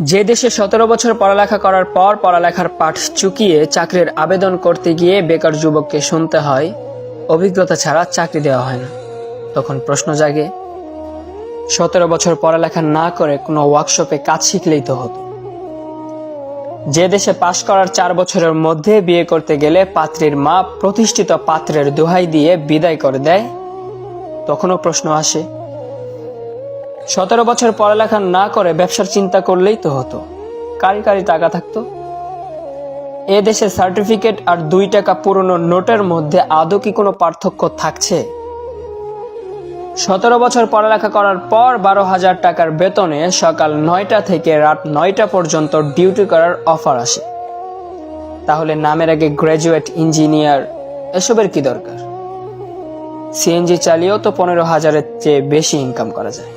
যে দেশে 17 বছর পড়ালেখা করার পর পড়ালেখার পাঠ চুকিয়ে চাকরির আবেদন করতে গিয়ে বেকার যুবককে শুনতে হয় অভিজ্ঞতা ছাড়া চাকরি দেওয়া হয় না, তখন প্রশ্ন জাগে 17 বছর পড়ালেখা না করে কোনো ওয়ার্কশপে কাজ শিখলেই তো হতো। যে দেশে পাশ করার 4 বছরের মধ্যে বিয়ে করতে গেলে পাত্রীর মা প্রতিষ্ঠিত পাত্রের দোহাই দিয়ে বিদায় করে দেয়, তখনও প্রশ্ন আসে 17 বছর পড়ালেখা না করে ব্যবসার চিন্তা করলেই তো হতো, কারি কারি টাকা থাকতো। এ দেশে সার্টিফিকেট আর 2 টাকা পুরনো নোটের মধ্যে আদৌ কি কোনো পার্থক্য থাকছে? 17 বছর পড়ালেখা করার পর 12,000 টাকার বেতনে সকাল 9টা থেকে রাত 9টা পর্যন্ত ডিউটি করার অফার আসে। তাহলে নামের আগে গ্র্যাজুয়েট, ইঞ্জিনিয়ার এসবের কি দরকার? সিএনজি চালিয়েও তো 15,000-এর চেয়ে বেশি ইনকাম করা যায়।